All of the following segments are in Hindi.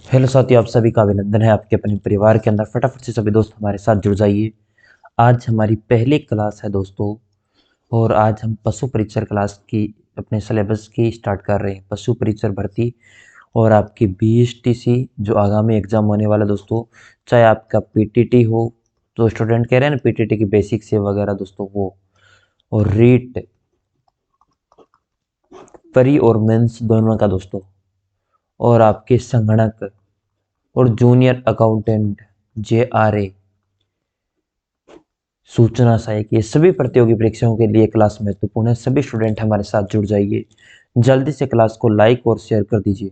हेलो साथियों, आप सभी का अभिनंदन है। आपके अपने परिवार के अंदर फटाफट से सभी दोस्त हमारे साथ जुड़ जाइए। आज हमारी पहली क्लास है दोस्तों, और आज हम पशु परीक्षर क्लास की अपने सिलेबस की स्टार्ट कर रहे हैं। पशु परीक्षर भर्ती और आपकी बीएसटीसी जो आगामी एग्जाम होने वाला दोस्तों, चाहे आपका पीटीटी हो, तो स्टूडेंट कह रहे हैं ना पीटीटी की बेसिक से वगैरह दोस्तों, वो और रीट परी और मेंस दोनों का दोस्तों, और आपके संगणक और जूनियर अकाउंटेंट JRA सूचना सहायक, ये सभी प्रतियोगी परीक्षाओं के लिए क्लास महत्वपूर्ण है। सभी स्टूडेंट हमारे साथ जुड़ जाइए। जल्दी से क्लास को लाइक और शेयर कर दीजिए।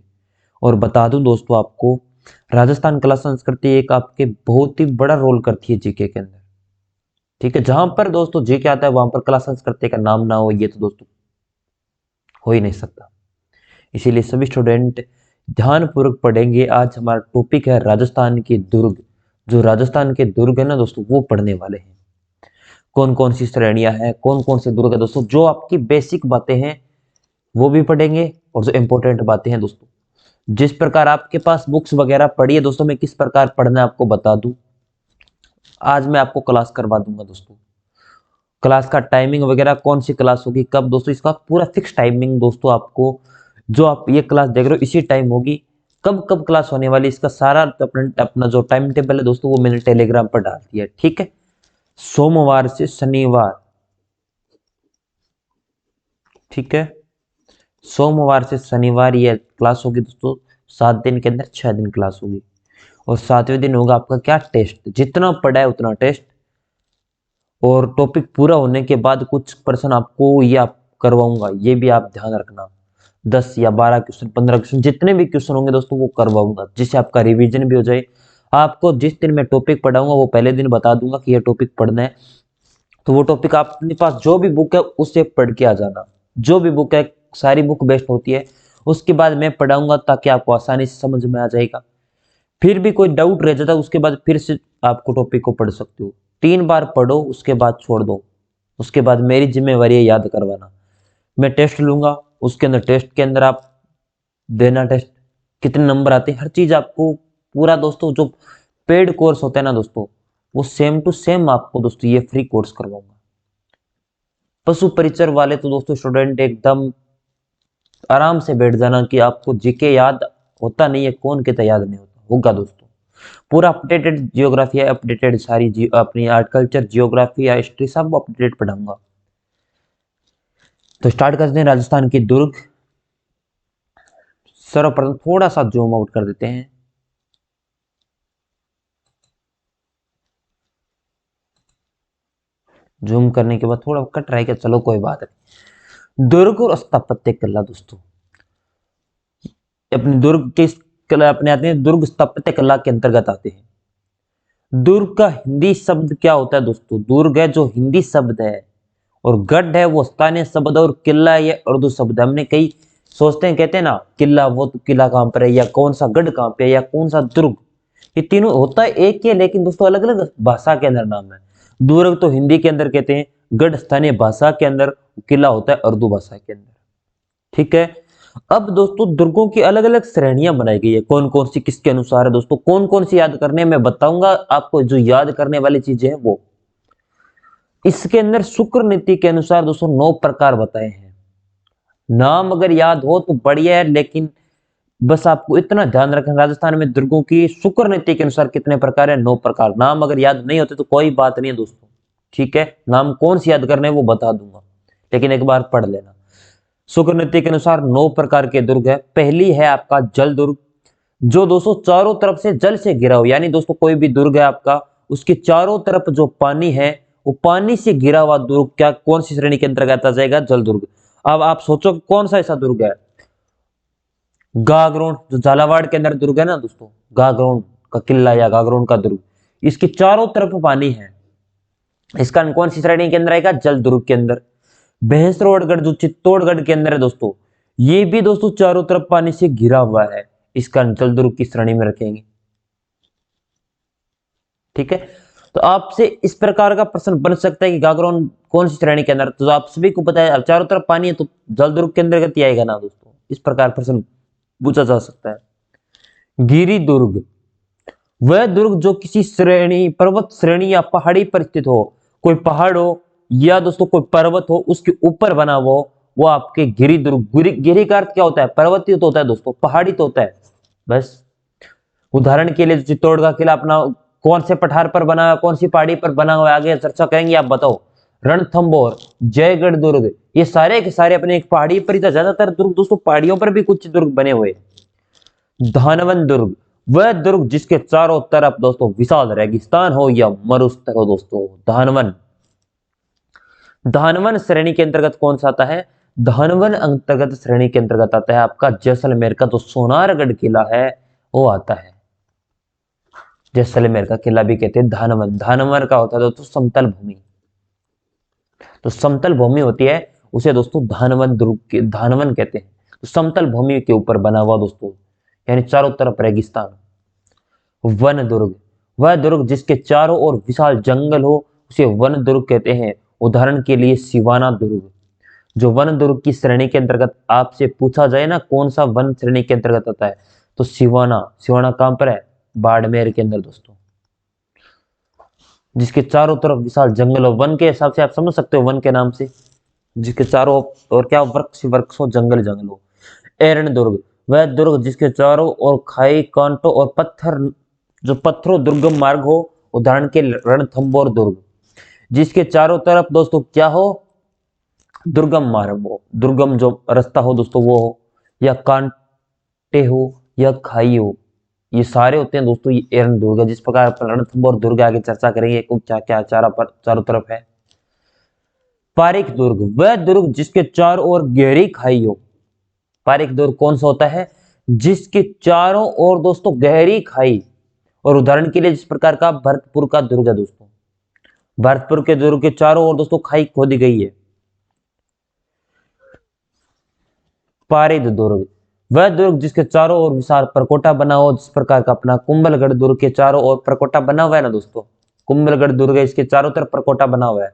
और बता दूं दोस्तों आपको, राजस्थान कला संस्कृति एक आपके बहुत ही बड़ा रोल करती है जीके के अंदर। ठीक है, जहां पर दोस्तों जीके आता है वहां पर कला संस्कृति का नाम ना हो, ये तो दोस्तों हो ही नहीं सकता। इसीलिए सभी स्टूडेंट ध्यानपूर्वक पढ़ेंगे। आज हमारा टॉपिक है राजस्थान के दुर्ग। जो राजस्थान के दुर्ग है ना दोस्तों, वो पढ़ने वाले हैं। कौन कौन सी श्रेणियां हैं, कौन कौन से दुर्ग है दोस्तों, जो आपकी बेसिक बातें हैं वो भी पढ़ेंगे, और जो इंपॉर्टेंट बातें हैं दोस्तों, जिस प्रकार आपके पास बुक्स वगैरह पढ़ी है दोस्तों, मैं किस प्रकार पढ़ना है आपको बता दूं। आज मैं आपको क्लास करवा दूंगा दोस्तों। क्लास का टाइमिंग वगैरह, कौन सी क्लास होगी कब दोस्तों, इसका पूरा फिक्स टाइमिंग दोस्तों आपको, जो आप ये क्लास देख रहे हो इसी टाइम होगी। कब कब क्लास होने वाली, इसका सारा अपना जो टाइम टेबल है दोस्तों, वो मैंने टेलीग्राम पर डाल दिया है। ठीक है, सोमवार से शनिवार, ठीक है, सोमवार से शनिवार ये क्लास होगी दोस्तों। 7 दिन के अंदर 6 दिन क्लास होगी, और 7वें दिन होगा आपका क्या, टेस्ट। जितना पढ़ा है उतना टेस्ट, और टॉपिक पूरा होने के बाद कुछ प्रश्न आपको ये आप करवाऊंगा, ये भी आप ध्यान रखना। 10 या 12 क्वेश्चन, 15 क्वेश्चन, जितने भी क्वेश्चन होंगे दोस्तों वो करवाऊंगा, जिससे आपका रिवीजन भी हो जाए। आपको जिस दिन मैं टॉपिक पढ़ाऊंगा वो पहले दिन बता दूंगा कि ये टॉपिक पढ़ना है, तो वो टॉपिक आप अपने पास जो भी बुक है उससे पढ़ के आ जाना। जो भी बुक है, सारी बुक बेस्ट होती है। उसके बाद मैं पढ़ाऊंगा ताकि आपको आसानी से समझ में आ जाएगा। फिर भी कोई डाउट रह जाता है उसके बाद फिर से आपको टॉपिक को पढ़ सकते हो। 3 बार पढ़ो, उसके बाद छोड़ दो। उसके बाद मेरी जिम्मेवारी है याद करवाना। मैं टेस्ट लूंगा, उसके अंदर टेस्ट के अंदर आप देना टेस्ट, कितने नंबर आते हैं हर चीज आपको पूरा दोस्तों। जो पेड कोर्स होता है ना दोस्तों, वो सेम टू सेम आपको दोस्तों ये फ्री कोर्स करवाऊंगा। पशु परिचर वाले तो दोस्तों स्टूडेंट एकदम आराम से बैठ जाना कि आपको जीके याद होता नहीं है, कौन कहता याद नहीं होता होगा दोस्तों। पूरा अपडेटेड जियोग्राफी है, अपडेटेड सारी अपनी आर्ट कल्चर, जियोग्राफी या हिस्ट्री सब अपडेटेड पढ़ाऊंगा। तो स्टार्ट करते हैं राजस्थान की दुर्ग। सर्वप्रथम थोड़ा सा जूम आउट कर देते हैं। जूम करने के बाद थोड़ा कट रहा है क्या, चलो कोई बात नहीं। दुर्ग और स्थापत्य कला दोस्तों, अपने दुर्ग के कला अपने आते हैं, दुर्ग स्थापत्य कला के अंतर्गत आते हैं। दुर्ग का हिंदी शब्द क्या होता है दोस्तों, दुर्ग है जो हिंदी शब्द है, और गढ़ है वो स्थानीय शब्द, और किला ये उर्दू शब्द है। हमने कई सोचते हैं, कहते हैं ना किला, वो तो किला कहां पर है, या कौन सा गढ़ कहां पे है, या कौन सा दुर्ग, ये तीनों होता है एक ही है, लेकिन दोस्तों अलग अलग भाषा के अंदर नाम है। दुर्ग तो हिंदी के अंदर कहते हैं, गढ़ स्थानीय भाषा के अंदर, किला होता है उर्दू भाषा के अंदर। ठीक है, अब दोस्तों दुर्गों की अलग अलग श्रेणियां बनाई गई है। कौन कौन सी किसके अनुसार है दोस्तों, कौन कौन सी याद करने मैं बताऊंगा आपको। जो याद करने वाली चीजें हैं वो इसके अंदर शुक्र नीति के अनुसार दोस्तों 9 प्रकार बताए हैं। नाम अगर याद हो तो बढ़िया है, लेकिन बस आपको इतना ध्यान रखना, राजस्थान में दुर्गों की शुक्र नीति के अनुसार कितने प्रकार है, 9 प्रकार। नाम अगर याद नहीं होते तो कोई बात नहीं है दोस्तों। ठीक है, नाम कौन सी याद करने है वो बता दूंगा, लेकिन एक बार पढ़ लेना। शुक्र नीति के अनुसार 9 प्रकार के दुर्ग है। पहली है आपका जल दुर्ग, जो दोस्तों चारों तरफ से जल से घिरा हो, यानी दोस्तों कोई भी दुर्ग है आपका, उसके चारों तरफ जो पानी है वो पानी से घिरा हुआ दुर्ग, क्या कौन सी श्रेणी के अंतर्गत आ जाएगा, जल दुर्ग। अब आप सोचो कौन सा ऐसा दुर्ग है। गागरोन, जो झालावाड़ के अंदर दुर्ग है ना दोस्तों, गागरोन का किला या गागरोन का दुर्ग, इसके चारों तरफ पानी है, इसका कौन सी श्रेणी के अंदर आएगा, जल दुर्ग के अंदर। भैंसरोडगढ़ जो चित्तौड़गढ़ के अंदर है दोस्तों, ये भी दोस्तों चारों तरफ पानी से घिरा हुआ है, इसका जल दुर्ग की श्रेणी में रखेंगे। ठीक है, तो आपसे इस प्रकार का प्रश्न बन सकता है कि गागरोन कौन सी श्रेणी के अंदर, तो आप सभी को पता है चारों तरफ पानी है तो जल दुर्ग के अंतर्गत ही आएगा ना दोस्तों। इस प्रकार प्रश्न पूछा जा सकता है। गिरि दुर्ग, वह दुर्ग जो किसी श्रेणी, पर्वत श्रेणी या पहाड़ी पर स्थित हो, कोई पहाड़ हो या दोस्तों कोई पर्वत हो उसके ऊपर बना हुआ हो, वो आपके गिरि दुर्ग। गिरि का अर्थ क्या होता है? पर्वतीय तो होता है दोस्तों, पहाड़ी तो होता है। बस उदाहरण के लिए चित्तौड़ का किला अपना कौन से पठार पर बना है, कौन सी पहाड़ी पर बना हुआ है, आगे चर्चा करेंगे। आप बताओ। रणथंबोर, जयगढ़ दुर्ग, ये सारे के सारे अपने एक पहाड़ी पर ही था। ज्यादातर दुर्ग दोस्तों पहाड़ियों पर भी कुछ दुर्ग बने हुए। धानवन दुर्ग, वह दुर्ग जिसके चारों तरफ दोस्तों विशाल रेगिस्तान हो या मरुस्थल हो दोस्तों। धानवन, धानवन श्रेणी के अंतर्गत कौन सा आता है? धानवन अंतर्गत श्रेणी के अंतर्गत आता है आपका जैसलमेर का जो सोनारगढ़ किला है वो आता है। जैसलमेर का किला भी कहते हैं धानवन। धानवन का होता है दोस्तों समतल भूमि, तो समतल भूमि होती है उसे दोस्तों धानवन दुर्ग के धानवन कहते हैं। तो समतल भूमि के ऊपर बना हुआ दोस्तों, यानी चारों तरफ रेगिस्तान। वन दुर्ग, वह दुर्ग जिसके चारों ओर विशाल जंगल हो उसे वन दुर्ग कहते हैं। उदाहरण के लिए सिवाना दुर्ग, जो वन दुर्ग की श्रेणी के अंतर्गत आपसे पूछा जाए ना कौन सा वन श्रेणी के अंतर्गत आता है, तो सिवाना। सिवाना कहां पर है? बाड़मेर के अंदर दोस्तों, जिसके चारों तरफ विशाल जंगल हो। वन के हिसाब से आप समझ सकते हो, वन के नाम से जिसके चारों और क्या वृक्ष वृक्ष हो, जंगल जंगल हो। एरन दुर्ग, वह दुर्ग जिसके चारों ओर खाई, कांटों और पत्थर, जो पत्थरों दुर्गम मार्ग हो। उदाहरण के रणथंबोर दुर्ग, जिसके चारों तरफ दोस्तों क्या हो? दुर्गम मार्ग हो, दुर्गम जो रास्ता हो दोस्तों वो हो, या कांटे हो या खाई हो, ये सारे होते हैं दोस्तों ये एरन दुर्ग है। जिस प्रकार रणथंबोर दुर्ग आगे चर्चा करेंगे क्या क्या चारों तरफ है। पारिक दुर्ग, वह दुर्ग जिसके चारों ओर गहरी खाई हो। पारिक दुर्ग कौन सा होता है? जिसके चारों ओर दोस्तों गहरी खाई। और उदाहरण के लिए जिस प्रकार का भरतपुर का दुर्ग है दोस्तों, भरतपुर के दुर्ग के चारों ओर दोस्तों खाई खोदी गई है। पारिद दुर्ग, वह दुर्ग जिसके चारों ओर विशाल परकोटा बना हो, जिस प्रकार का अपना कुंभलगढ़ दुर्ग के चारों ओर परकोटा बना हुआ है ना दोस्तों। कुंभलगढ़ दुर्ग है, इसके चारों तरफ परकोटा बना हुआ है।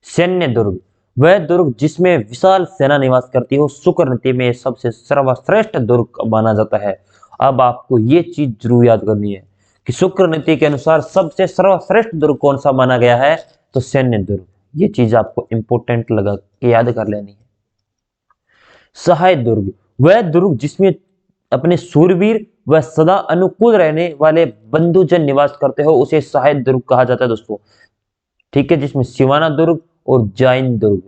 सैन्य दुर्ग, वह दुर्ग जिसमें विशाल सेना निवास करती हो। शुक्र नीति में सबसे सर्वश्रेष्ठ दुर्ग माना जाता है। अब आपको ये चीज जरूर याद करनी है कि शुक्र नीति के अनुसार सबसे सर्वश्रेष्ठ दुर्ग कौन सा माना गया है, तो सैन्य दुर्ग। ये चीज आपको इंपोर्टेंट लगा के याद कर लेनी है। सहाय दुर्ग, वह दुर्ग जिसमें अपने सूरवीर व सदा अनुकूल रहने वाले बंधुजन निवास करते हो, उसे सहाय दुर्ग कहा जाता है दोस्तों। ठीक है, जिसमें सिवाना दुर्ग और जाइन दुर्ग,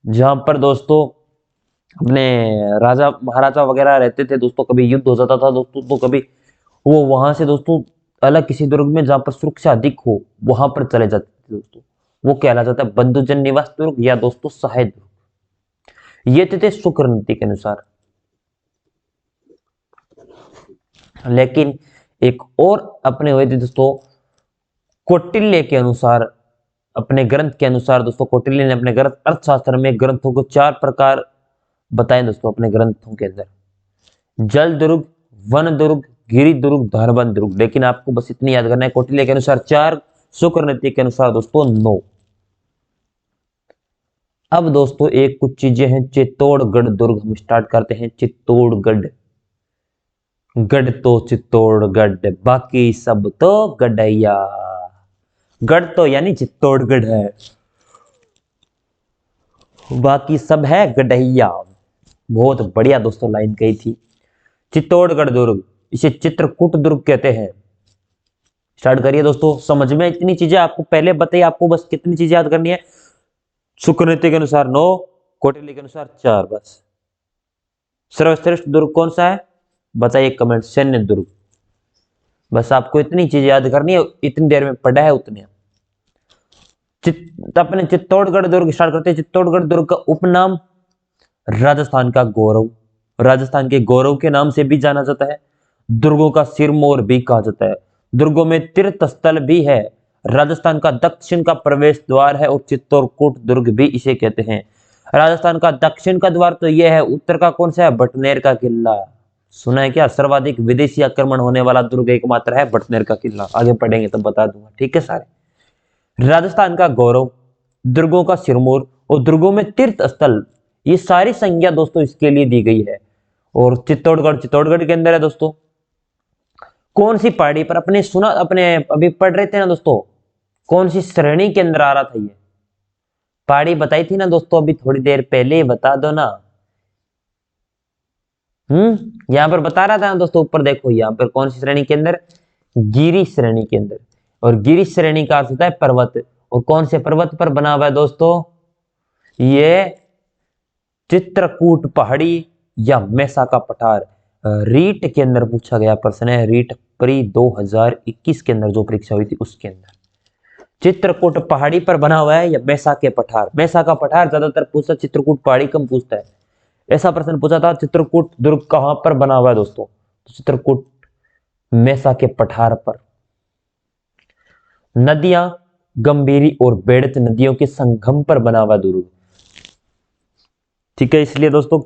जहां पर दोस्तों अपने राजा महाराजा वगैरह रहते थे दोस्तों, कभी युद्ध हो जाता था दोस्तों, तो कभी वो वहां से दोस्तों अलग किसी दुर्ग में जहां पर सुरक्षा अधिक हो वहां पर चले जाते थे दोस्तों। वो कहला जाता है बंधुजन निवास दुर्ग या दोस्तों सहाय दुर्ग। ये थे शुक्र नीति के अनुसार। लेकिन एक और अपने हुए थे दोस्तों कौटिल्य के अनुसार, अपने ग्रंथ के अनुसार दोस्तों, कौटिल्य ने अपने ग्रंथ अर्थशास्त्र में ग्रंथों को 4 प्रकार बताए दोस्तों अपने ग्रंथों के अंदर। जल दुर्ग, वन दुर्ग, गिरि दुर्ग, धानवन दुर्ग। लेकिन आपको बस इतनी याद करना है, कौटिल्य के अनुसार 4, शुक्र नीति के अनुसार दोस्तों 9। अब दोस्तों एक कुछ चीजें हैं। चित्तौड़गढ़ दुर्ग हम स्टार्ट करते हैं। चित्तौड़गढ़, गढ़ तो चित्तौड़गढ़, बाकी सब तो गढ़ैया। गढ़ तो यानी चित्तौड़गढ़ है, बाकी सब है गढ़ैया। बहुत बढ़िया दोस्तों लाइन कही थी। चित्तौड़गढ़ दुर्ग, इसे चित्रकूट दुर्ग कहते हैं। स्टार्ट करिए दोस्तों। समझ में इतनी चीजें आपको पहले बताइए, आपको बस कितनी चीजें याद करनी है? शुक्र नीति के अनुसार 9, कौटिल्य के अनुसार 4। बस सर्वश्रेष्ठ दुर्ग कौन सा है बताइए कमेंट। सैन्य दुर्ग। बस आपको इतनी चीजें याद करनी है, इतनी देर में पढ़ा है उतने। अपने चित्तौड़गढ़ दुर्ग स्टार्ट करते हैं। चित्तौड़गढ़ दुर्ग का उपनाम राजस्थान का गौरव, राजस्थान के गौरव के नाम से भी जाना जाता है। दुर्गों का सिरमौर भी कहा जाता है। दुर्गों में तीर्थ स्थल भी है। राजस्थान का दक्षिण का प्रवेश द्वार है और चित्तौड़कोट दुर्ग भी इसे कहते हैं। राजस्थान का दक्षिण का द्वार तो यह है। उत्तर का कौन सा है? बटनेर का किला। सुना है क्या? सर्वाधिक विदेशी आक्रमण होने वाला दुर्ग एकमात्र है बटनेर का किला। आगे पढ़ेंगे तब बता दूंगा। ठीक है सारे। राजस्थान का गौरव, दुर्गों का सिरमौर और दुर्गों में तीर्थ स्थल, ये सारी संज्ञा दोस्तों इसके लिए दी गई है। और चित्तौड़गढ़ चित्तौड़गढ़ के अंदर है दोस्तों। कौन सी पहाड़ी पर, अपने सुना, अपने अभी पढ़ रहे थे ना दोस्तों, कौन सी श्रेणी के अंदर आ रहा था ये पहाड़ी, बताई थी ना दोस्तों अभी थोड़ी देर पहले, बता दो ना। यहां पर बता रहा था ना दोस्तों, ऊपर देखो यहां पर कौन सी श्रेणी के अंदर, गिरी श्रेणी के अंदर। और गिरी श्रेणी का अर्थ होता है पर्वत। और कौन से पर्वत पर बना हुआ है दोस्तों, ये चित्रकूट पहाड़ी या मेसा का पठार। रीट के अंदर पूछा गया प्रश्न है, रीट प्री 2021 के अंदर जो परीक्षा हुई थी उसके अंदर चित्रकूट पहाड़ी पर बना हुआ है या मेसा के पठार। मेसा का पठार ज्यादातर पूछता, चित्रकूट पहाड़ी कम पूछता है। ऐसा प्रश्न पूछा था, चित्रकूट दुर्ग कहां पर बना हुआ है दोस्तों, तो चित्रकूट मेसा के पठार पर। नदियां गंभीरी और बेड़त नदियों के संगम पर बना हुआ दुर्ग। ठीक है, इसलिए दोस्तों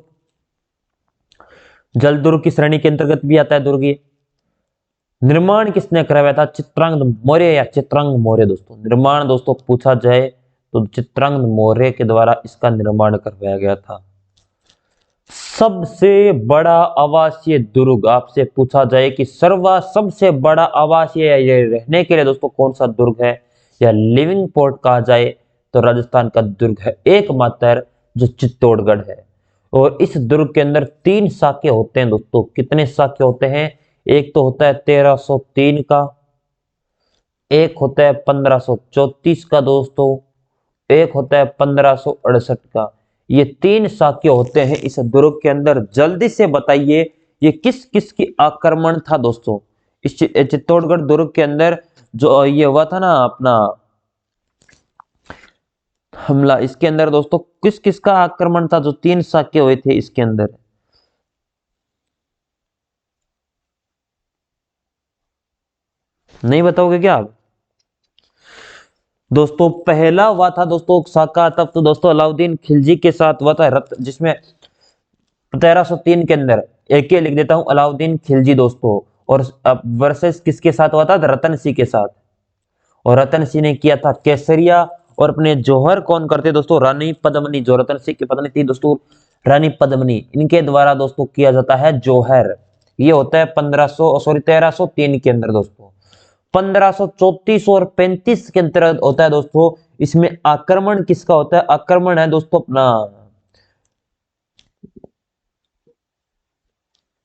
जल दुर्ग की श्रेणी के अंतर्गत भी आता है दुर्ग ये। निर्माण किसने करवाया था, चित्रांगद मौर्य या चित्रांग मौर्य दोस्तों। निर्माण दोस्तों पूछा जाए तो चित्रांगद मौर्य के द्वारा इसका निर्माण करवाया गया था। सबसे बड़ा आवासीय दुर्ग आपसे पूछा जाए कि सबसे बड़ा आवासीय रहने के लिए दोस्तों कौन सा दुर्ग है, या लिविंग पोर्ट कहा जाए तो राजस्थान का दुर्ग है एकमात्र जो चित्तौड़गढ़ है। और इस दुर्ग के अंदर 3 साके होते हैं दोस्तों। कितने साके होते हैं, एक तो होता है 1303 का, एक होता है 1534 का दोस्तों, एक होता है 1568 का। ये 3 साके होते हैं इस दुर्ग के अंदर। जल्दी से बताइए ये किस किस की आक्रमण था दोस्तों, इस चित्तौड़गढ़ दुर्ग के अंदर जो ये हुआ था ना अपना हमला, इसके अंदर दोस्तों किस किस का आक्रमण था, जो 3 साके हुए थे इसके अंदर। नहीं बताओगे क्या आप दोस्तों। पहला हुआ था दोस्तों साका तब तो दोस्तों अलाउद्दीन खिलजी के साथ हुआ था रत, जिसमें 1303 के अंदर एक ही लिख देता हूं, अलाउद्दीन खिलजी दोस्तों। और वर्सेस किसके साथ हुआ था, रतन सिंह के साथ। और रतन सिंह ने किया था केसरिया। और अपने जौहर कौन करते दोस्तों, रानी पद्मनी। जो रतन सिंह की पत्नी थी दोस्तों रानी पद्मनी, इनके द्वारा दोस्तों किया जाता है जौहर। ये होता है 1303 के अंदर दोस्तों। 1534 और 35 के अंतर्गत होता है दोस्तों, इसमें आक्रमण किसका होता है, आक्रमण है दोस्तों अपना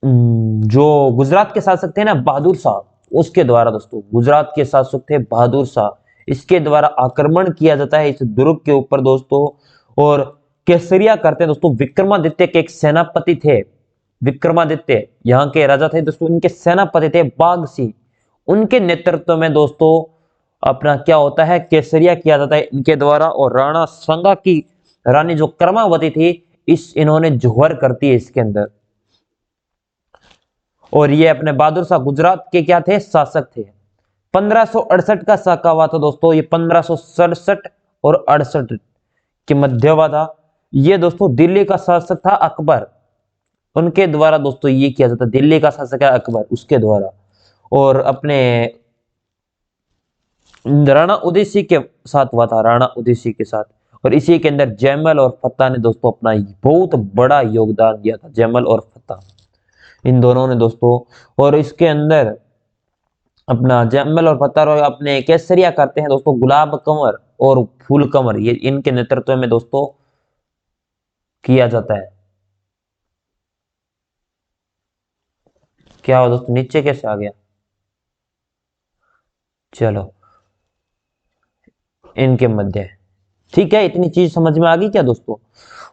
जो गुजरात के शासक थे ना बहादुर शाह, उसके द्वारा दोस्तों, गुजरात के शासक थे बहादुर शाह, इसके द्वारा आक्रमण किया जाता है इस दुर्ग के ऊपर दोस्तों। और केसरिया करते हैं दोस्तों, विक्रमादित्य के एक सेनापति थे, विक्रमादित्य यहाँ के राजा थे दोस्तों, इनके सेनापति थे बाघ सिंह, उनके नेतृत्व में दोस्तों अपना क्या होता है, केसरिया किया जाता है इनके द्वारा। और राणा संगा की रानी जो कर्मावती थी, इन्होंने जौहर करती है इसके अंदर। और ये अपने बहादुर शाह गुजरात के क्या थे, शासक थे। 1568 का साका हुआ था दोस्तों, ये 1567 और 68 के मध्य हुआ था। ये दोस्तों दिल्ली का शासक था अकबर, उनके द्वारा दोस्तों ये किया जाता, दिल्ली का शासक है अकबर, उसके द्वारा। और अपने राणा उदय सिंह के साथ हुआ था, राणा उदय सिंह के साथ। और इसी के अंदर जयमल और फतेह ने दोस्तों अपना बहुत बड़ा योगदान दिया था, जयमल और फतेह इन दोनों ने दोस्तों। और इसके अंदर अपना जयमल और फतेह अपने केसरिया करते हैं दोस्तों गुलाब कंवर और फूल कंवर, ये इनके नेतृत्व में दोस्तों किया जाता है। क्या हो दोस्तों, नीचे कैसे आ गया, चलो इनके मध्य है। ठीक है, इतनी चीज समझ में आ गई क्या दोस्तों।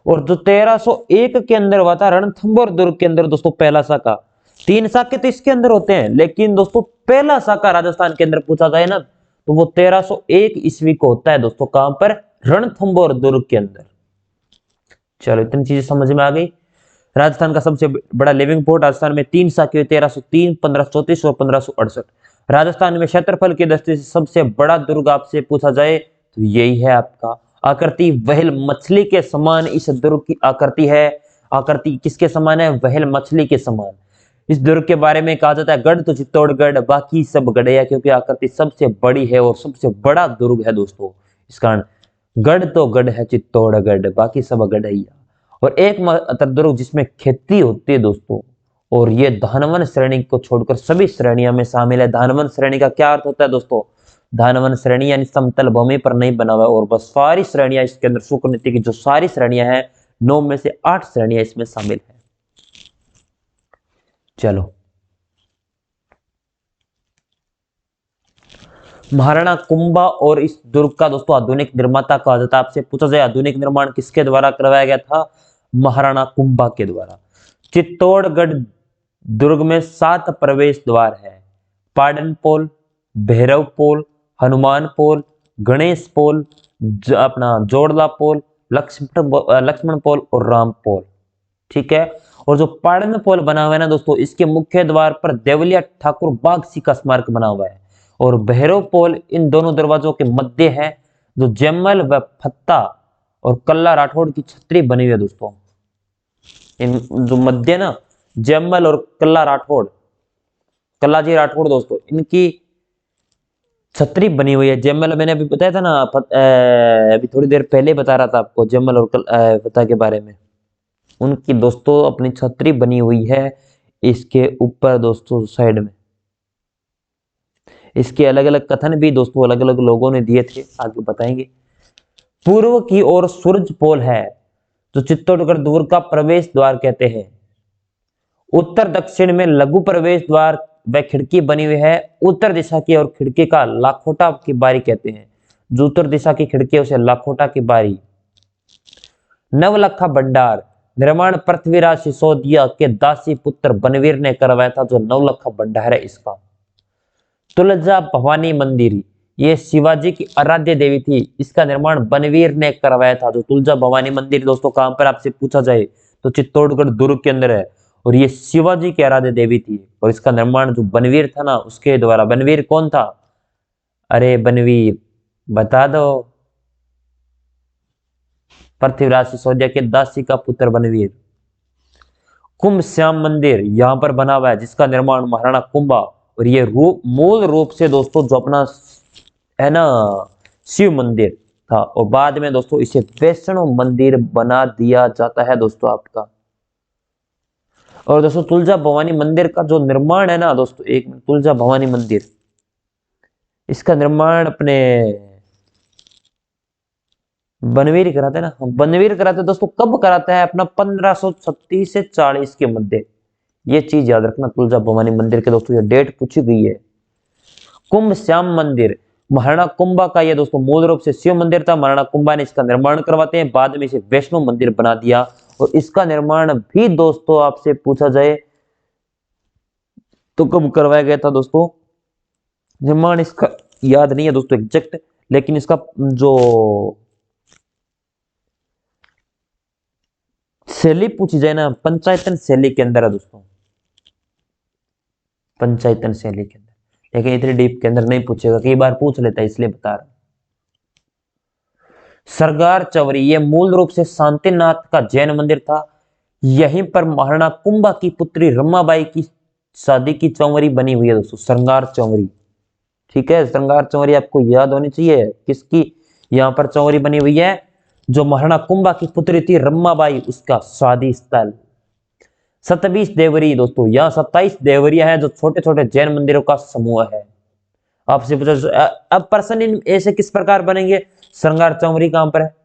और जो 1301 के अंदर हुआ था रणथंभौर दुर्ग के अंदर दोस्तों, पहला साका, 3 साके तो इसके अंदर होते हैं, लेकिन दोस्तों पहला साका राजस्थान के अंदर पूछा जाए ना तो वो 1301 ईस्वी को होता है दोस्तों, कहां पर, रणथंभौर दुर्ग के अंदर। चलो इतनी चीजें समझ में आ गई। राजस्थान का सबसे बड़ा लिविंग पोर्ट, राजस्थान में 3 साके, 1303, 1534 और 1568। राजस्थान में क्षेत्रफल की दृष्टि से सबसे बड़ा दुर्ग आपसे पूछा जाए तो यही है आपका। आकृति व्हेल मछली के समान इस दुर्ग की आकृति है। आकृति किसके समान है, व्हेल मछली के समान। इस दुर्ग के बारे में कहा जाता है गढ़ तो चित्तौड़गढ़, बाकी सब गढ़िया, क्योंकि आकृति सबसे बड़ी है और सबसे बड़ा दुर्ग है दोस्तों। इस कारण गढ़ तो गढ़ है चित्तौड़गढ़, बाकी सब गढ़िया। और एकमात्र दुर्ग जिसमें खेती होती है दोस्तों, और ये धानवन श्रेणी को छोड़कर सभी श्रेणियों में शामिल है। धानवन श्रेणी का क्या अर्थ होता है दोस्तों? धानवन श्रेणी यानी समतल भूमि पर नहीं बना हुआ है, और बस सारी श्रेणियां इसके अंदर, शुक्र नीति की जो सारी श्रेणियां हैं 9 में से 8 श्रेणियां इसमें शामिल है। चलो, महाराणा कुंभा और इस दुर्ग का दोस्तों आधुनिक निर्माता कहा जाता है। आपसे पूछा जाए आधुनिक निर्माण किसके द्वारा करवाया गया था? महाराणा कुंभा के द्वारा। चित्तौड़गढ़ दुर्ग में 7 प्रवेश द्वार है। पाटन पोल, भैरव पोल, हनुमान पोल, गणेश पोल, अपना जोड़ला पोल, लक्ष्मण पोल और राम पोल। ठीक है। और जो पाटन पोल बना हुआ है ना दोस्तों, इसके मुख्य द्वार पर देवलिया ठाकुर बागसी का स्मारक बना हुआ है। और भैरव पोल इन दोनों दरवाजों के मध्य है, जो जयमल व फत्ता और कल्ला राठौड़ की छतरी बनी हुई है दोस्तों। इन जो मध्य ना, जयमल और कल्ला राठौड़, कल्लाजी राठौड़ दोस्तों, इनकी छतरी बनी हुई है। जयमल मैंने अभी बताया था ना, अभी थोड़ी देर पहले बता रहा था आपको जयमल और फत्ता के बारे में। उनकी दोस्तों अपनी छतरी बनी हुई है इसके ऊपर दोस्तों, साइड में। इसके अलग अलग कथन भी दोस्तों अलग अलग लोगों ने दिए थे, आगे बताएंगे। पूर्व की ओर सूरज पोल है, जो चित्तौड़गढ़ दुर्ग का प्रवेश द्वार कहते हैं। उत्तर दक्षिण में लघु प्रवेश द्वार व खिड़की बनी हुई है। उत्तर दिशा की ओर खिड़की का लाखोटा की बारी कहते हैं। जो उत्तर दिशा की खिड़की है उसे लाखोटा की बारी। नवलखा भंडार निर्माण पृथ्वीराज सिसोदिया के दासी पुत्र बनवीर ने करवाया था, जो नवलखा भंडार है इसका। तुलजा भवानी मंदिर, ये शिवाजी की आराध्य देवी थी, इसका निर्माण बनवीर ने करवाया था। जो तुलजा भवानी मंदिर दोस्तों कहां पर आपसे पूछा जाए तो चित्तौड़गढ़ दुर्ग के अंदर है, और ये शिवाजी की आराध्य देवी थी। और इसका निर्माण जो बनवीर था ना उसके द्वारा। बनवीर कौन था? अरे बनवीर बता दो। पृथ्वीराज सिसोदिया के दासी का पुत्र बनवीर। कुंभ श्याम मंदिर यहां पर बना हुआ है, जिसका निर्माण महाराणा कुंभा। और ये मूल रूप से दोस्तों जो अपना है ना शिव मंदिर था, और बाद में दोस्तों इसे वैष्णो मंदिर बना दिया जाता है दोस्तों आपका। और दोस्तों तुलजा भवानी मंदिर का जो निर्माण है ना दोस्तों, एक मिनट, तुलजा भवानी मंदिर, इसका निर्माण अपने बनवीर कराते हैं ना, बनवीर कराते हैं दोस्तों। कब कराता है? अपना 1536 से 40 के मध्य। ये चीज याद रखना, तुलजा भवानी मंदिर के दोस्तों ये डेट पूछी गई है। कुंभ श्याम मंदिर महाराणा कुंभा का ये दोस्तों मूल रूप से शिव मंदिर था। महाराणा कुंभा ने इसका निर्माण करवाते हैं, बाद में इसे वैष्णो मंदिर बना दिया। और इसका निर्माण भी दोस्तों आपसे पूछा जाए तो कब करवाया गया था दोस्तों? निर्माण इसका याद नहीं है दोस्तों एग्जैक्ट, लेकिन इसका जो शैली पूछी जाए ना, पंचायतन शैली के अंदर है दोस्तों, पंचायतन शैली के अंदर। लेकिन इतने डीप के अंदर नहीं पूछेगा, कई बार पूछ लेता है इसलिए बता रहा हूं। सरगार चौरी ये मूल रूप से शांतिनाथ का जैन मंदिर था। यहीं पर महाराणा कुंभा की पुत्री रमाबाई की शादी की चौवरी बनी हुई है दोस्तों, श्रृंगार चौवरी। ठीक है, श्रृंगार चौवरी आपको याद होनी चाहिए किसकी यहां पर चौवरी बनी हुई है। जो महाराणा कुंभा की पुत्री थी रमाबाई, उसका शादी स्थल। 27 देवरी दोस्तों, यहाँ 27 देवरिया है, जो छोटे छोटे जैन मंदिरों का समूह है। आपसे पूछा अब पर्सन ऐसे किस प्रकार बनेंगे? श्रृंगार चौवरी कहां पर है?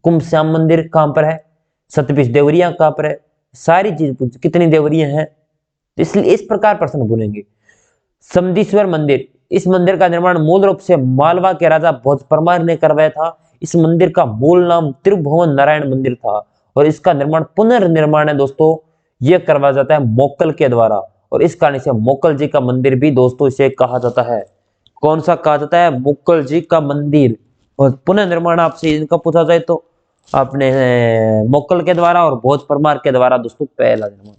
कुंभ श्याम मंदिर कहां पर है? 27 देवरिया कहां पर है? सारी चीज पूछ, कितनी देवरिया है, इसलिए इस प्रकार प्रश्न बनेंगे। समदीश्वर मंदिर, इस मंदिर का निर्माण मूल रूप से मालवा के राजा भोज परमार ने करवाया था। इस मंदिर का मूल नाम त्रिभुवन नारायण मंदिर था, और इसका निर्माण पुनर्निर्माण है दोस्तों यह करवाया जाता है मोक्कल के द्वारा। और इस कारण से मोक्कल जी का मंदिर भी दोस्तों इसे कहा जाता है। कौन सा कहा जाता है? मोक्कल जी का मंदिर। और पुनर्निर्माण आपसे इनका पूछा जाए तो अपने मोक्कल के द्वारा और भोज परमार के द्वारा दोस्तों पहला निर्माण।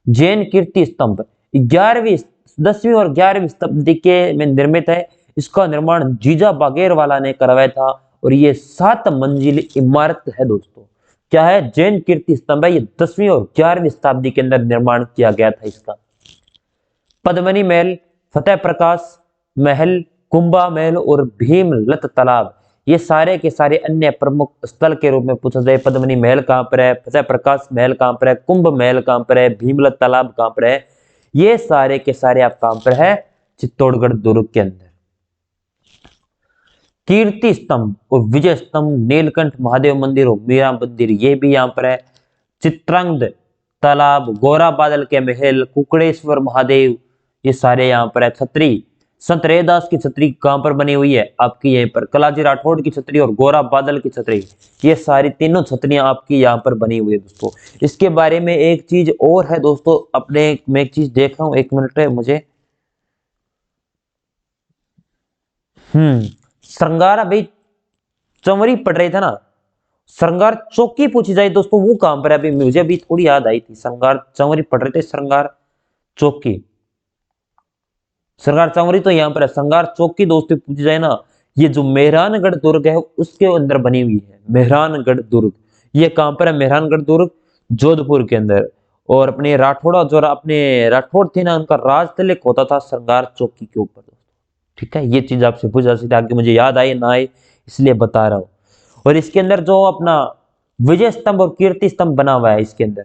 जैन कीर्ति स्तंभ 11वीं 10वीं और 11वीं शताब्दी के में निर्मित है। इसका निर्माण जीजा बागेरवाला ने करवाया था, और ये 7 मंजिली इमारत है दोस्तों। क्या है? जैन कीर्ति स्तंभ है। ये 10वीं और 11वीं शताब्दी के अंदर निर्माण किया गया था इसका। पद्मनी महल, फतेह प्रकाश महल, कुंभा महल और भीमलत तालाब, ये सारे के सारे अन्य प्रमुख स्थल के रूप में पूछा जाए। पद्मिनी महल कहाँ पर है, फतेह प्रकाश महल कहाँ पर है, कुंभ महल कहाँ पर है, भीमलत तालाब कहाँ पर है, ये सारे के सारे आप कहाँ पर है, चित्तौड़गढ़ दुर्ग के अंदर। कीर्ति स्तंभ और विजय स्तंभ, नीलकंठ महादेव मंदिर और मीरा मंदिर, ये भी यहाँ पर है। चित्रांगद तालाब, गोरा बादल के महल, कुकड़ेश्वर महादेव, ये सारे यहाँ पर है। छतरी, संत रैदास की छतरी कहां पर बनी हुई है, आपकी यहीं पर। कलाजी राठौड़ की छतरी और गोरा बादल की छतरी, ये सारी तीनों छतरियां आपकी यहाँ पर बनी हुई है दोस्तों। इसके बारे में एक चीज और है दोस्तों, अपने मैं एक चीज देख रहा हूं, एक मिनट है मुझे। श्रृंगार अभी चंवरी पढ़ रहे थे ना, श्रृंगार चौकी पूछी जाए दोस्तों, वो कहां पर है, अभी मुझे भी थोड़ी याद आई थी। श्रृंगार चंवरी पढ़ रहे थे, श्रृंगार चौकी, श्रृंगार चंवरी तो यहाँ पर है। श्रृंगार चौकी दोस्तों पूछी जाए ना, ये जो मेहरानगढ़ दुर्ग है उसके अंदर बनी हुई है। मेहरानगढ़ दुर्ग ये कहां पर है, मेहरानगढ़ दुर्ग जोधपुर के अंदर। और अपने राठौड़ा जो अपने राठौड़ थे ना, उनका राज तिलक होता था श्रृंगार चौकी के ऊपर। ठीक है, ये चीज आपसे पूछ जा सकती है, आगे मुझे याद आए ना आए इसलिए बता रहा हूं। और इसके अंदर जो अपना विजय स्तंभ और कीर्ति स्तंभ बना हुआ है इसके अंदर,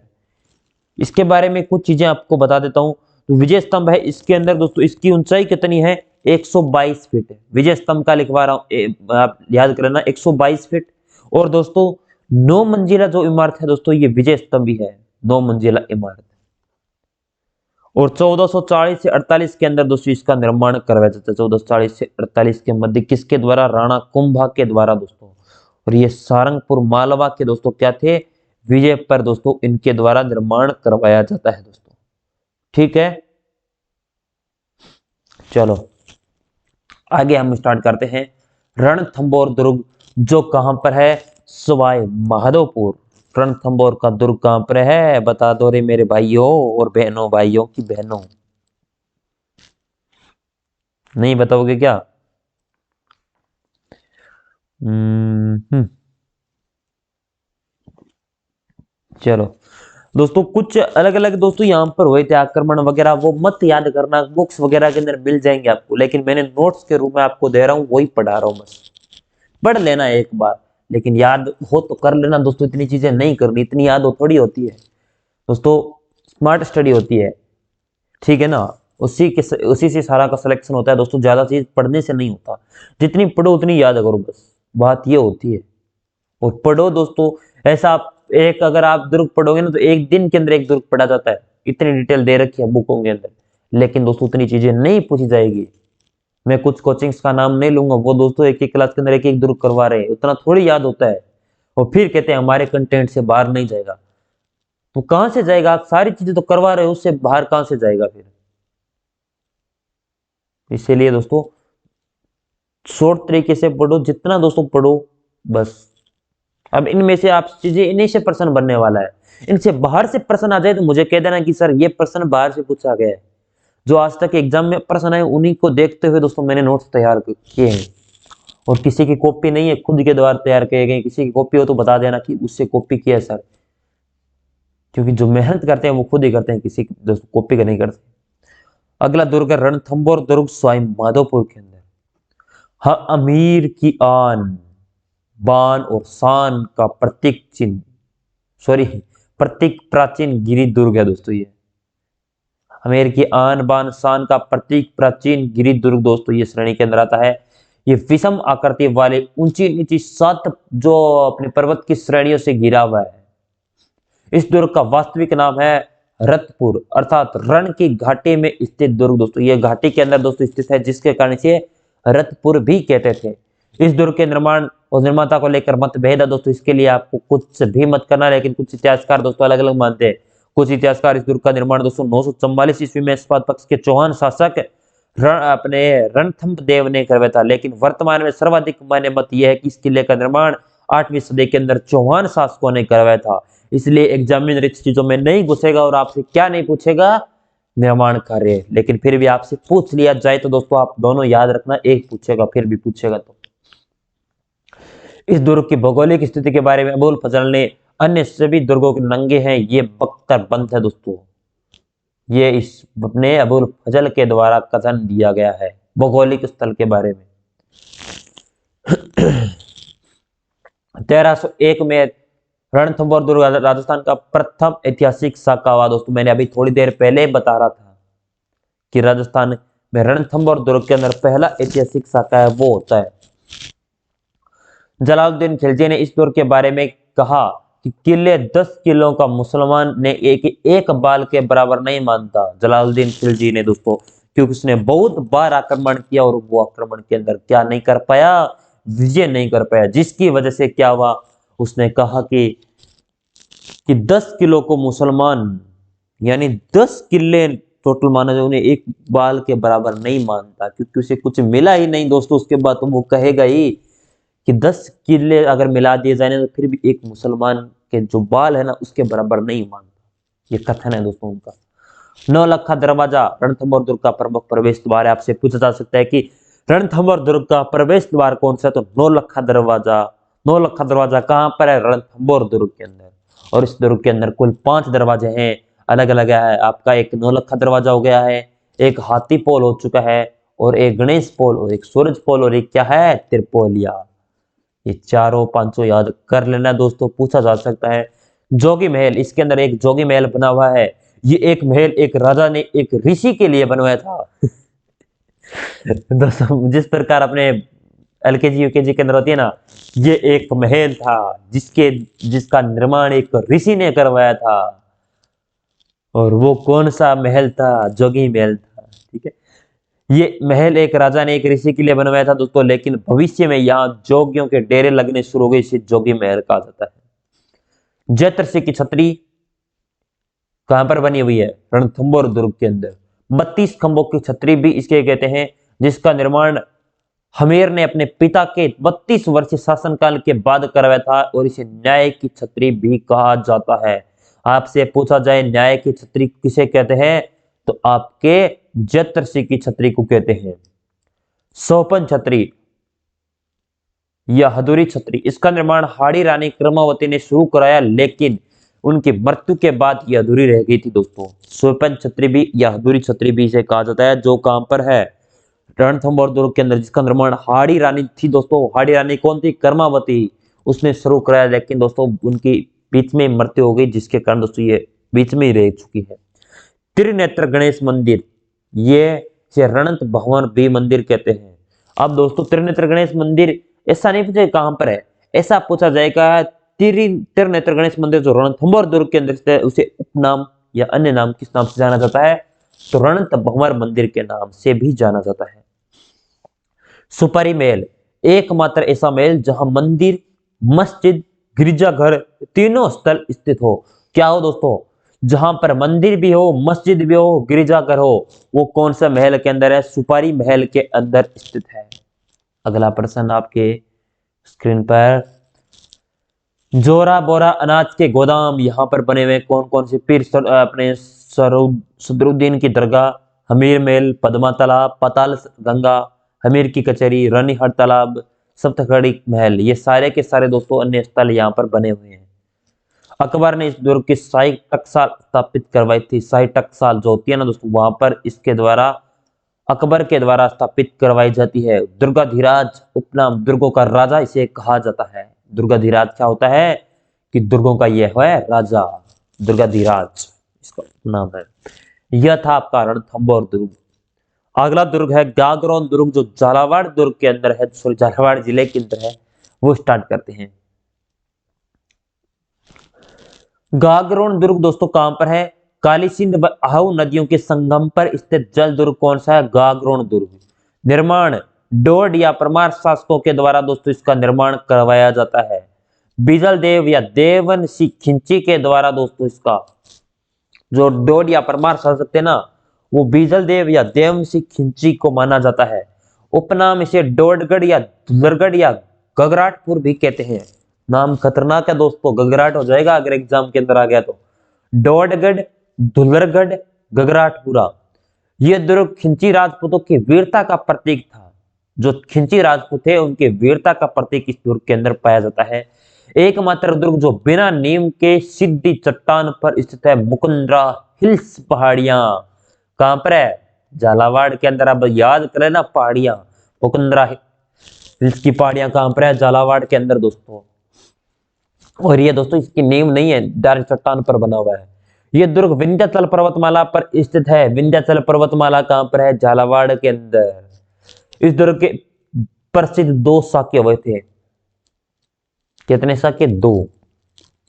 इसके बारे में कुछ चीजें आपको बता देता हूं। तो विजय स्तंभ है, इसके अंदर दोस्तों इसकी ऊंचाई कितनी है, 122 फीट है। विजय स्तंभ का लिखवा रहा हूं, आप याद करना 122 फीट। और दोस्तों 9 मंजिला जो इमारत है दोस्तों, ये विजय स्तंभ भी है, 9 मंजिला इमारत। और 1440 से 48 के अंदर दोस्तों इसका निर्माण करवाया जाता है। 1440 से 48 के मध्य किसके द्वारा, राणा कुंभा के द्वारा दोस्तों। और ये सारंगपुर मालवा के दोस्तों क्या थे, विजय पर दोस्तों इनके द्वारा निर्माण करवाया जाता है दोस्तों। ठीक है, चलो आगे हम स्टार्ट करते हैं। रणथंबोर दुर्ग जो कहां पर है, सवाई माधोपुर। रणथंबोर का दुर्ग कहां पर है, बता दो रे मेरे भाइयों और बहनों, भाइयों की बहनों, नहीं बताओगे क्या? चलो दोस्तों, कुछ अलग अलग दोस्तों यहाँ पर हुए थे आक्रमण वगैरह, वो मत याद करना, बुक्स वगैरह के अंदर मिल जाएंगे आपको, लेकिन मैंने नोट्स के रूप में आपको दे रहा हूँ, वही पढ़ा रहा हूँ, बस पढ़ लेना एक बार, लेकिन याद हो तो कर लेना दोस्तों, इतनी चीजें नहीं करनी, इतनी याद हो थोड़ी होती है दोस्तों, स्मार्ट स्टडी होती है। ठीक है ना, उसी से सारा का सिलेक्शन होता है दोस्तों, ज्यादा चीज पढ़ने से नहीं होता, जितनी पढ़ो उतनी याद करो, बस बात ये होती है। और पढ़ो दोस्तों, ऐसा आप एक अगर आप दुर्ग पढ़ोगे ना, तो एक दिन के अंदर एक दुर्ग पढ़ा जाता है, इतनी डिटेल दे रखी है बुकों के अंदर, लेकिन दोस्तों उतनी चीजें नहीं पूछी जाएगी। मैं कुछ कोचिंग्स का नाम नहीं लूंगा, वो दोस्तों एक एक क्लास के अंदर एक एक दुर्ग करवा रहे हैं, उतना थोड़ी याद होता है। और फिर कहते हैं हमारे कंटेंट से बाहर नहीं जाएगा, तो कहां से जाएगा, आप सारी चीजें तो करवा रहे हो, उससे बाहर कहां से जाएगा फिर। इसीलिए दोस्तों शॉर्ट तरीके से पढ़ो, जितना दोस्तों पढ़ो बस। अब इनमें से आप चीजें, इन्हीं से प्रश्न बनने वाला है, इनसे बाहर से प्रश्न आ जाए तो मुझे कह देना कि सर ये प्रश्न बाहर से पूछा गया है। जो आज तक एग्जाम में प्रश्न आए उन्हीं को देखते हुए दोस्तों मैंने नोट्स तैयार किए हैं। और किसी की कॉपी नहीं है, खुद के द्वारा तैयार किए गए, किसी की कॉपी हो तो बता देना कि उससे कॉपी किया है सर, क्योंकि जो मेहनत करते हैं वो खुद ही करते हैं, किसी दोस्तों कॉपी का नहीं करते। अगला दुर्ग है रणथंबोर दुर्ग, सवाई माधोपुर के अंदर। हाँ, अमीर की आन बान और शान का प्रतीक चिन्ह, सॉरी प्रतीक प्राचीन गिरी दुर्ग है दोस्तों। ये अमेर की आन बान शान का प्रतीक प्राचीन गिरी दुर्ग दोस्तों, ये श्रेणी के अंदर आता है। ये विषम आकृति वाले ऊंची नीची 7 जो अपने पर्वत की श्रेणियों से घिरा हुआ है। इस दुर्ग का वास्तविक नाम है रतपुर, अर्थात रण की घाटी में स्थित दुर्ग दोस्तों। ये घाटी के अंदर दोस्तों स्थित है, जिसके कारण से रतपुर भी कहते थे। इस दुर्ग के निर्माण और निर्माता को लेकर मतभेद है दोस्तों, इसके लिए आपको कुछ भी मत करना, लेकिन कुछ इतिहासकार दोस्तों अलग अलग मानते हैं। कुछ इतिहासकार इस दुर्ग का निर्माण दोस्तों 944 ईस्वी में स्पात पक्ष के चौहान शासक अपने रणथंभ देव ने करवाया था, लेकिन वर्तमान में सर्वाधिक मान्य मत यह है कि इस किले का निर्माण 8वीं सदी के अंदर चौहान शासकों ने करवाया था। इसलिए एग्जामिनर इस चीजों में नहीं घुसेगा और आपसे क्या नहीं पूछेगा, निर्माण कार्य। लेकिन फिर भी आपसे पूछ लिया जाए तो दोस्तों आप दोनों याद रखना, एक पूछेगा फिर भी पूछेगा तो। इस दुर्ग की भौगोलिक स्थिति के बारे में अबुल फजल ने अन्य सभी दुर्गों के नंगे हैं, ये बख्तरबंद है दोस्तों। ये इस अपने अबुल फजल के द्वारा कथन दिया गया है भौगोलिक स्थल के बारे में। 1301 में रणथंभौर दुर्ग राजस्थान का प्रथम ऐतिहासिक साका हुआ। दोस्तों मैंने अभी थोड़ी देर पहले बता रहा था कि राजस्थान में रणथंभौर दुर्ग के अंदर पहला ऐतिहासिक साका है वो होता है। जलालुद्दीन खिलजी ने इस दुर्ग के बारे में कहा कि किले 10 किलों का मुसलमान ने एक बाल के बराबर नहीं मानता। जलालुद्दीन खिलजी ने दोस्तों, क्योंकि उसने बहुत बार आक्रमण किया और वो आक्रमण के अंदर क्या नहीं कर पाया, विजय नहीं कर पाया, जिसकी वजह से क्या हुआ, उसने कहा कि 10 किलो को मुसलमान यानी 10 किले टोटल माना जाए उन्हें एक बाल के बराबर नहीं मानता, क्योंकि उसे कुछ मिला ही नहीं दोस्तों। उसके बाद तो वो कहेगा ही कि 10 किले अगर मिला दिए जाए तो फिर भी एक मुसलमान के जो बाल है ना उसके बराबर नहीं मानता। ये कथन है दोस्तों उनका। नौलखा दरवाजा रणथंभौर दुर्ग का प्रमुख प्रवेश द्वार है। आपसे पूछा जा सकता है कि रणथंभौर दुर्ग का प्रवेश द्वार कौन सा है, तो नौलखा दरवाजा। नौलखा दरवाजा कहां पर है, रणथंभौर दुर्ग के अंदर। और इस दुर्ग के अंदर कुल 5 दरवाजे हैं, अलग अलग है। आपका एक नौलखा दरवाजा हो गया है, एक हाथी पोल हो चुका है, और एक गणेश पोल, और एक सूरज पोल, और एक क्या है, त्रिपोलिया। ये चारों पांचों याद कर लेना दोस्तों, पूछा जा सकता है। जोगी महल, इसके अंदर एक जोगी महल बना हुआ है। ये एक महल एक राजा ने एक ऋषि के लिए बनवाया था। दोस्तों जिस प्रकार अपने एलकेजी यूकेजी के अंदर होती है ना, ये एक महल था जिसका निर्माण एक ऋषि ने करवाया था। और वो कौन सा महल था, जोगी महल था। ठीक है, ये महल एक राजा ने एक ऋषि के लिए बनवाया था दोस्तों, लेकिन भविष्य में यहाँ जोगियों के डेरे लगने शुरू हो गए, इसे जोगी महल कहा जाता है। जैत्र सिंह की छतरी कहां पर बनी हुई है, रणथंभौर दुर्ग के अंदर। 32 खंभों की छतरी भी इसके कहते हैं, जिसका निर्माण हमीर ने अपने पिता के 32 वर्षीय शासनकाल के बाद करवाया था, और इसे न्याय की छतरी भी कहा जाता है। आपसे पूछा जाए न्याय की छतरी किसे कहते हैं, तो आपके जत्र सिंह की छतरी को कहते हैं। सोपन छतरी या हदूरी छतरी, इसका निर्माण हाड़ी रानी क्रमावती ने शुरू कराया, लेकिन उनकी मृत्यु के बाद यह अधूरी रह गई थी दोस्तों। सोपन छतरी भी या हदूरी छतरी भी इसे कहा जाता है, जो कहां पर है, रणथंभौर दुर्ग के अंदर, जिसका निर्माण हाड़ी रानी थी दोस्तों। हाड़ी रानी कौन थी, कर्मावती, उसने शुरू कराया, लेकिन दोस्तों उनकी बीच में मृत्यु हो गई, जिसके कारण दोस्तों ये बीच में ही रह चुकी है। त्रिनेत्र गणेश मंदिर, ये रणत भवन भी मंदिर कहते हैं। अब दोस्तों त्रिनेत्र गणेश मंदिर ऐसा नहीं पूछे कहां पर है, ऐसा पूछा जाएगा त्रिनेत्र गणेश मंदिर जो रणथंभौर दुर्ग के अंदर है, उसे उपनाम या अन्य नाम किस नाम से जाना जाता है, तो रणत भंवर मंदिर के नाम से भी जाना जाता है। सुपारी महल, एकमात्र ऐसा महल जहां मंदिर, मस्जिद, गिरजाघर तीनों स्थल स्थित हो। क्या हो दोस्तों, जहां पर मंदिर भी हो, मस्जिद भी हो, गिरजाघर हो, वो कौन सा महल के अंदर है, सुपारी महल के अंदर स्थित है। अगला प्रश्न आपके स्क्रीन पर, जोरा बोरा अनाज के गोदाम यहाँ पर बने हुए कौन कौन से, अपने सदरुद्दीन की दरगाह, हमीर महल, पद्मा तालाब, पाताल गंगा, हमीर की कचहरी, रानीहट तालाब, सप्तखड़ी महल, ये सारे के सारे दोस्तों अन्य स्थल यहाँ पर बने हुए हैं। अकबर ने इस दुर्ग की शाही टकसाल स्थापित करवाई थी। शाही टकसाल जो होती है ना दोस्तों, वहां पर इसके द्वारा अकबर के द्वारा स्थापित करवाई जाती है। दुर्गाधीराज उपनाम, दुर्गों का राजा इसे कहा जाता है। दुर्गाधीराज क्या होता है, कि दुर्गों का यह है राजा, दुर्गाधीराज इसका नाम है। यह था आपका रणथंभौर दुर्ग। अगला दुर्ग है गागरोन दुर्ग, जो झालावाड़ दुर्ग के अंदर है, सॉरी झालावाड़ जिले के अंदर है। वो स्टार्ट करते हैं। गागरोन दुर्ग दोस्तों कहां पर है, काली सिंध व आहू नदियों के संगम पर स्थित जल दुर्ग कौन सा है, गागरोन दुर्ग। निर्माण डोड या परमार शासकों के द्वारा दोस्तों इसका निर्माण करवाया जाता है। बीजल देव या देवन सिंह खिंची के द्वारा दोस्तों इसका, जो डोड या परमार शासक थे ना, वो बीजल देव या देवन सिंह खिंची को माना जाता है। उपनाम इसे डोडगढ़ या दुलरगढ़ या गगराटपुर भी कहते हैं। नाम खतरनाक है दोस्तों, गगराट हो जाएगा अगर एग्जाम के अंदर आ गया तो। डोडगढ़, दुलरगढ़, गगराटपुरा। यह दुर्ग खिंची राजपूतों की वीरता का प्रतीक था। जो खिंची राजपूत थे उनके वीरता का प्रतीक इस दुर्ग के अंदर पाया जाता है। एकमात्र दुर्ग जो बिना नीम के सीधी चट्टान पर स्थित है, मुकुंदरा हिल्स पहाड़ियां। कहां पर है, झालावाड़ के अंदर। अब याद करें ना पहाड़ियां, मुकुंदरा हिल्स की पहाड़ियां कहां पर है, झालावाड़ के अंदर दोस्तों। और ये दोस्तों इसकी नींव नहीं है, डायरेक्ट चट्टान पर बना हुआ है। ये दुर्ग विंध्याचल पर्वतमाला पर स्थित है। विंध्याचल पर्वतमाला कहां पर है? झालावाड़ के अंदर। इस दुर्ग के प्रसिद्ध 2 साक्य हुए थे। कितने साक्य? 2।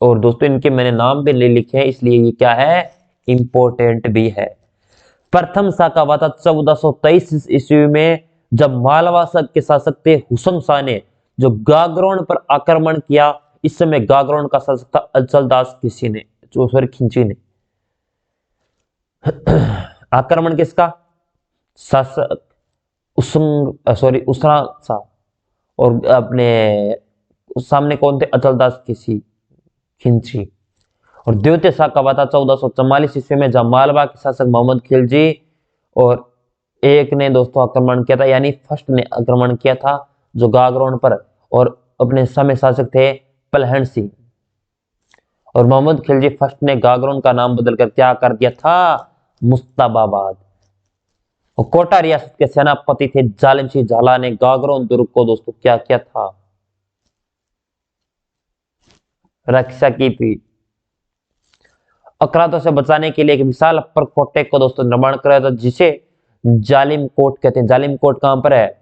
और दोस्तों इनके मैंने नाम भी ले लिखे हैं, इसलिए ये क्या है? इंपॉर्टेंट भी है। प्रथम साका हुआ था 1423 ईस्वी में, जब मालवा के शासक थे हुसैन शाह ने जो गागरोन पर आक्रमण किया। इस समय गागरोन का शासक था अचल दास किसी ने, जो सॉरी खिंची ने। आक्रमण किसका? शासक उसरा शाह। और अपने उस सामने कौन थे? अचल दास किसी खिंची। और द्वितीय शाका हुआ था 1444 ईस्वी में, जब मालवा के शासक मोहम्मद खिलजी और एक ने दोस्तों आक्रमण किया था, यानी फर्स्ट ने आक्रमण किया था जो गागरोन पर। और अपने समय शासक थे पलहन सिंह। और मोहम्मद खिलजी फर्स्ट ने गागरोन का नाम बदलकर क्या कर दिया था? मुस्ताबाबाद। और कोटा रियासत के सेनापति थे जालिम सिंह झाला ने गागरोन दुर्ग को दोस्तों क्या किया था? रक्षा की थी। अकरातों से बचाने के लिए एक विशाल अपर कोटे को दोस्तों निर्माण कराया था, जिसे जालिम कोट कहते हैं। जालिम कोट कहां पर है?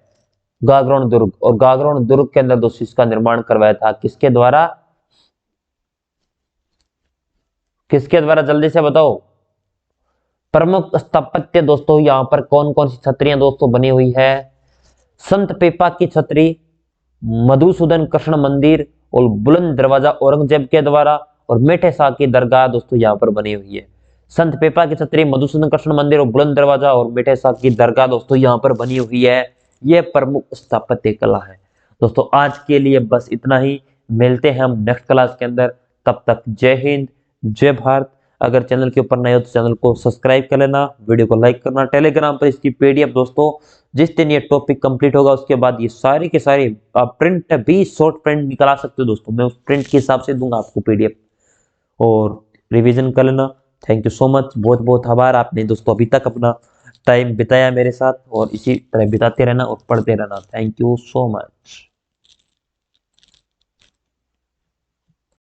गागरोन दुर्ग। और गागरोन दुर्ग के अंदर दोस्तों इसका निर्माण करवाया था किसके द्वारा? किसके द्वारा? जल्दी से बताओ। प्रमुख स्थापत्य दोस्तों यहां पर कौन कौन सी छतरियां दोस्तों बनी हुई है? संत पेपा की छतरी, मधुसूदन कृष्ण मंदिर और बुलंद दरवाजा औरंगजेब के द्वारा, और मेठे शाह की दरगाह दोस्तों यहां पर बनी हुई है। संत पेपा की छतरी, मधुसूदन कृष्ण मंदिर और बुलंद दरवाजा और मेठे शाह की दरगाह दोस्तों यहां पर बनी हुई है। यह प्रमुख स्थापत्य कला है। दोस्तों आज के लिए बस इतना ही। मिलते हैं हम नेक्स्ट क्लास के अंदर। तब तक जय हिंद, जय भारत। अगर चैनल के ऊपर नए हो तो चैनल को सब्सक्राइब कर लेना, वीडियो को लाइक करना। टेलीग्राम पर इसकी पीडीएफ दोस्तों जिस दिन ये टॉपिक कंप्लीट होगा उसके बाद ये सारी के सारी प्रिंट भी, शॉर्ट प्रिंट निकला सकते हो दोस्तों। मैं उस प्रिंट के हिसाब से दूंगा आपको पीडीएफ, और रिवीजन कर लेना। थैंक यू सो मच, बहुत बहुत आभार। आपने दोस्तों अभी तक अपना टाइम बिताया मेरे साथ, और इसी तरह बिताते रहना और पढ़ते रहना। Thank you so much.